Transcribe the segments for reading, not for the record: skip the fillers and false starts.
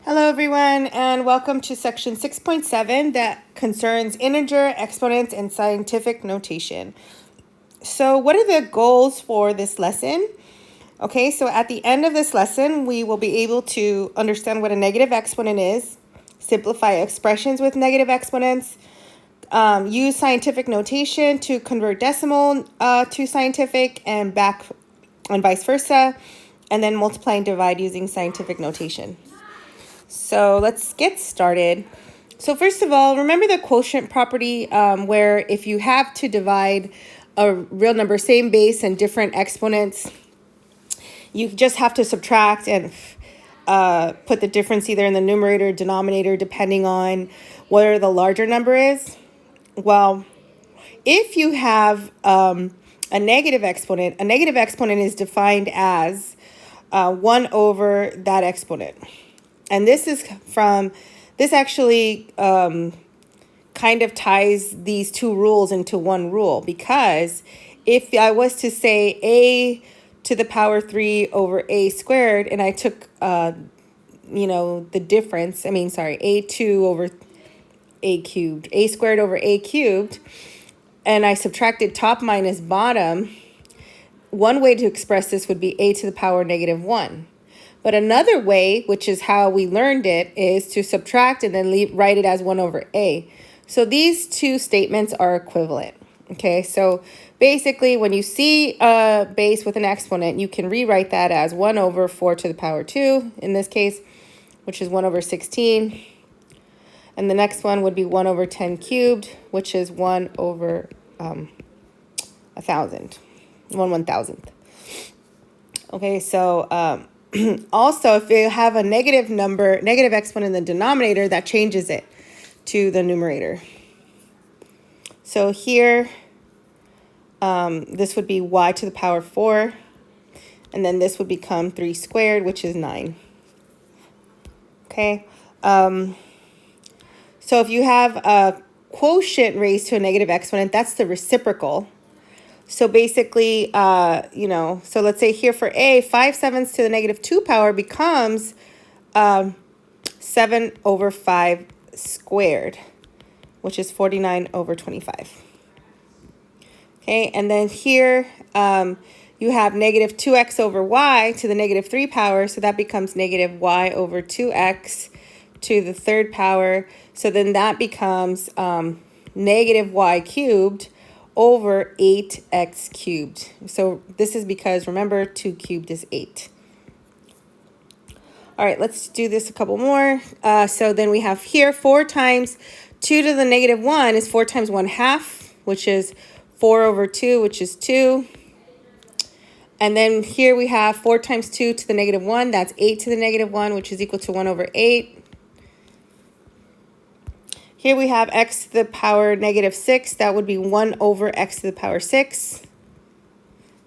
Hello everyone, and welcome to section 6.7 that concerns integer, exponents, and scientific notation. So what are the goals for this lesson? Okay, so at the end of this lesson, we will be able to understand what a negative exponent is, simplify expressions with negative exponents, use scientific notation to convert decimal to scientific and back and vice versa, and then multiply and divide using scientific notation. So let's get started. So first of all, remember the quotient property where if you have to divide a real number, same base and different exponents, you just have to subtract and put the difference either in the numerator or denominator depending on where the larger number is. Well, if you have a negative exponent is defined as 1 over that exponent. And this actually kind of ties these two rules into one rule, because if I was to say a to the power 3 over a squared, and I took, the difference, a2 over a cubed, a squared over a cubed, and I subtracted top minus bottom, one way to express this would be a to the power -1. But another way, which is how we learned it, is to subtract and then write it as 1 over a. So these two statements are equivalent. Okay, so basically when you see a base with an exponent, you can rewrite that as 1 over 4 to the power 2, in this case, which is 1 over 16. And the next one would be 1 over 10 cubed, which is 1 over 1,000, 1/1000th. Okay, so also, if you have a negative exponent in the denominator, that changes it to the numerator. So here, this would be y to the power 4, and then this would become 3 squared, which is 9. Okay, so if you have a quotient raised to a negative exponent, that's the reciprocal. So basically, so let's say here for a, 5/7 to the -2 power becomes 7 over 5 squared, which is 49 over 25. Okay, and then here you have -2x over y to the -3 power, so that becomes -y over 2x to the 3rd power. So then that becomes -y cubed over 8x cubed. So this is because, remember, 2 cubed is 8. All right, let's do this a couple more. So then we have here 4 times 2 to the -1 is 4 times 1/2, which is 4 over 2, which is 2. And then here we have 4 times 2 to the -1, that's 8 to the -1, which is equal to 1 over 8. Here we have x to the power -6. That would be 1 over x to the power 6.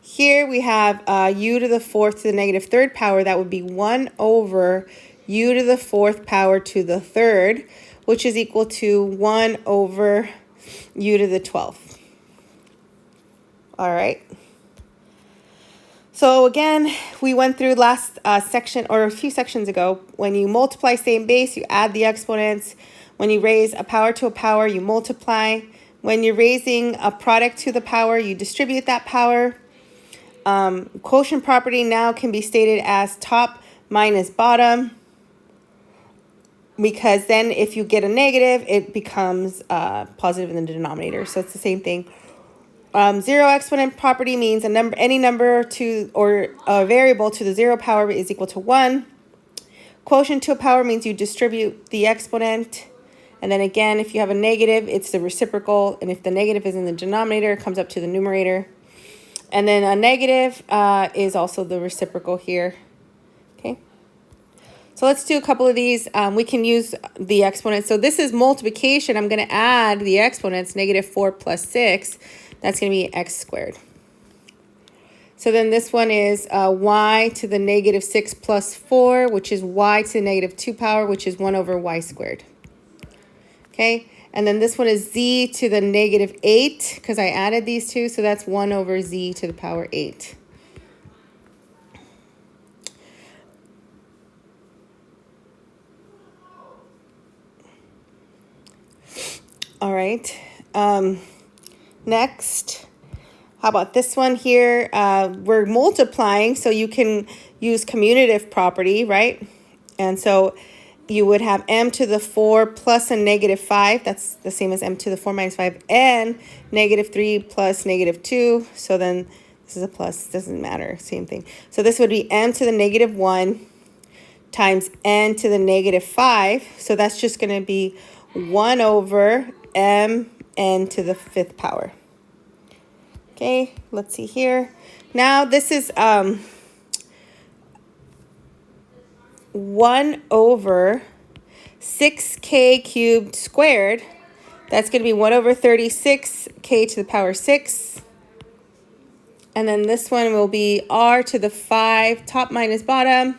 Here we have u to the 4th to the -3rd power. That would be 1 over u to the 4th power to the 3rd, which is equal to 1 over u to the 12th. All right. So again, we went through last section, or a few sections ago, when you multiply same base, you add the exponents. When you raise a power to a power, you multiply. When you're raising a product to the power, you distribute that power. Quotient property now can be stated as top minus bottom, because then if you get a negative, it becomes positive in the denominator. So it's the same thing. Zero exponent property means any number to or a variable to the 0 power is equal to 1. Quotient to a power means you distribute the exponent. And then again, if you have a negative, it's the reciprocal. And if the negative is in the denominator, it comes up to the numerator. And then a negative is also the reciprocal here. Okay. So let's do a couple of these. We can use the exponent. So this is multiplication. I'm going to add the exponents, -4 plus 6. That's going to be x squared. So then this one is y to the -6 plus 4, which is y to the -2 power, which is 1 over y squared. Okay, and then this one is z to the -8, because I added these two, so that's 1 over z to the power 8. All right. Next, how about this one here? We're multiplying, so you can use commutative property, right? And so you would have m to the 4 plus a negative 5. That's the same as m to the 4 minus 5. And negative 3 plus negative 2. So then this is a plus. Doesn't matter. Same thing. So this would be m to the negative 1 times n to the negative 5. So that's just going to be 1 over m n to the 5th power. Okay, let's see here. Now this is 1 over 6k cubed squared. That's going to be 1 over 36k to the power 6. And then this one will be r to the 5, top minus bottom,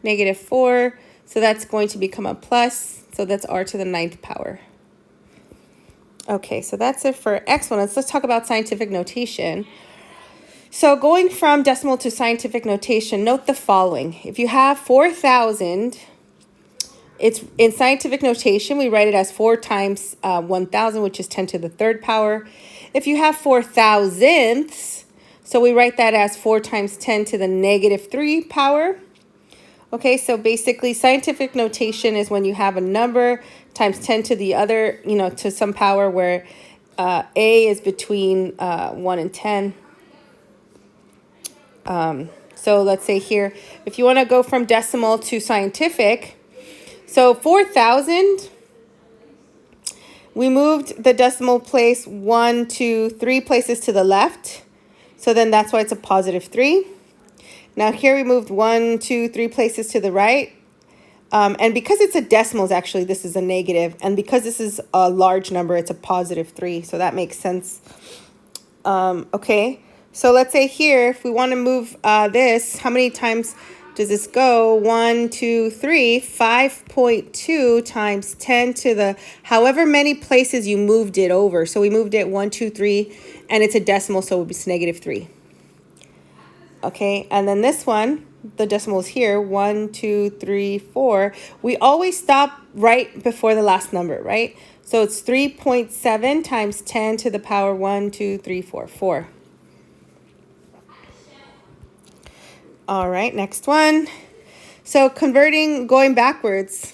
negative 4. So that's going to become a plus. So that's r to the 9th power. Okay, so that's it for exponents. Let's talk about scientific notation. So going from decimal to scientific notation, note the following. If you have 4,000, it's in scientific notation, we write it as 4 times 1,000, which is 10 to the 3rd power. If you have 4 thousandths, so we write that as 4 times 10 to the negative 3 power. Okay, so basically scientific notation is when you have a number times 10 to the other, to some power where a is between 1 and 10. So let's say here, if you want to go from decimal to scientific, so 4,000, we moved the decimal place 1, 2, 3 places to the left. So then that's why it's a positive 3. Now here we moved 1, 2, 3 places to the right. And because it's a decimals, actually, this is a negative. And because this is a large number, it's a positive 3. So that makes sense. Okay. So let's say here, if we want to move this, how many times does this go? 1, 2, 3, 5.2 times 10 to the however many places you moved it over. So we moved it 1, 2, 3, and it's a decimal, so it's negative 3. Okay, and then this one, the decimal is here, 1, 2, 3, 4. We always stop right before the last number, right? So it's 3.7 times 10 to the power 1, 2, 3, 4, 4. All right, next one. So converting, going backwards.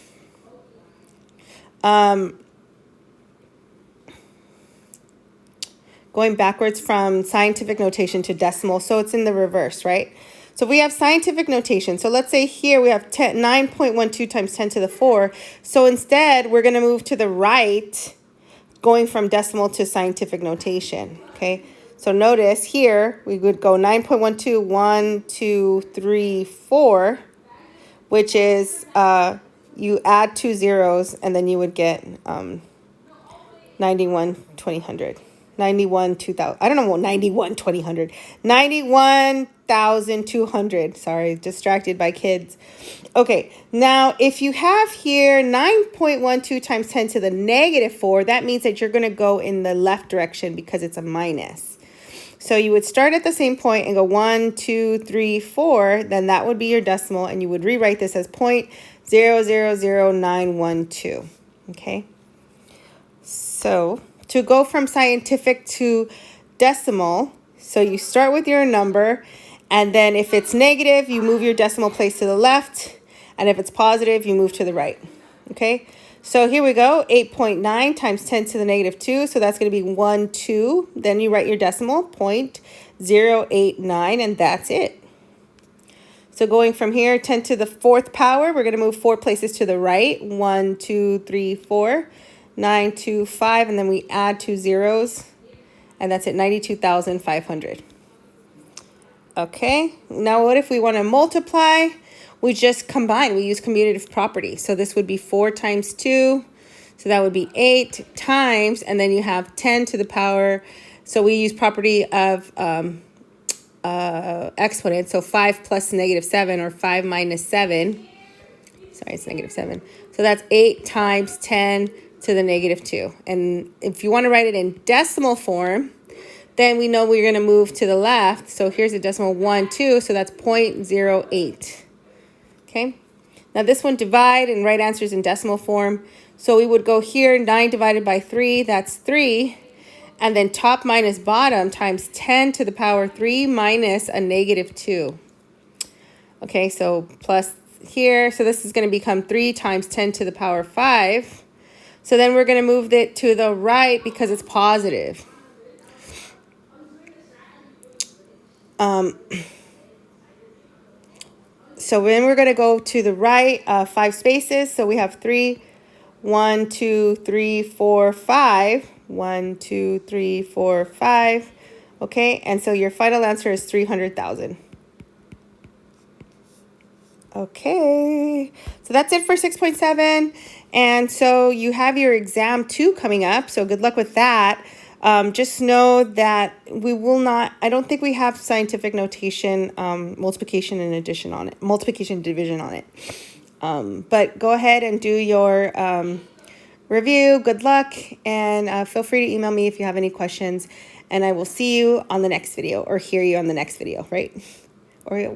Going backwards from scientific notation to decimal. So it's in the reverse, right? So we have scientific notation. So let's say here we have 9.12 times 10 to the 4. So instead, we're going to move to the right, going from decimal to scientific notation, okay? So notice here, we would go 9.12, 1, 2, 3, 4, which is you add 2 zeros, and then you would get 91, 2000. 91, 2000. I don't know what 91, 2000. 91,200. Sorry, distracted by kids. Okay, now if you have here 9.12 times 10 to the negative 4, that means that you're going to go in the left direction because it's a minus. So you would start at the same point and go 1, 2, 3, 4. Then that would be your decimal, and you would rewrite this as 0.000912. Okay, so to go from scientific to decimal, so you start with your number, and then if it's negative, you move your decimal place to the left, and if it's positive, you move to the right. Okay, so here we go, 8.9 times 10 to the negative 2, so that's going to be 1, 2. Then you write your decimal, 0.089, and that's it. So going from here, 10 to the 4th power, we're going to move 4 places to the right, 1, 2, 3, 4. 9, 2, 5, and then we add 2 zeros, and that's it, 92,500. Okay, now what if we want to multiply? We just combine, we use commutative property. So this would be 4 times 2, so that would be 8 times, and then you have 10 to the power. So we use property of exponent, so 5 plus negative 7, or 5 minus 7. Sorry, it's negative 7. So that's 8 times 10 to the negative 2. And if you want to write it in decimal form, then we know we're going to move to the left. So here's a decimal 1, 2, so that's 0.08. Okay, Now this one, divide, and right answer is in decimal form. So we would go here, 9 divided by 3, that's 3. And then top minus bottom times 10 to the power 3 minus a negative 2. Okay, so plus here. So this is going to become 3 times 10 to the power 5. So then we're going to move it to the right because it's positive. So then we're going to go to the right 5 spaces. So we have 3, 1, 2, 3, 4, 5. 1, 2, 3, 4, 5. Okay, and so your final answer is 300,000. Okay, so that's it for 6.7. And so you have your exam 2 coming up. So good luck with that. Just know that we will not, I don't think we have scientific notation, multiplication and addition on it, multiplication and division on it. But go ahead and do your review. Good luck, and feel free to email me if you have any questions, and I will see you on the next video, or hear you on the next video, right? Or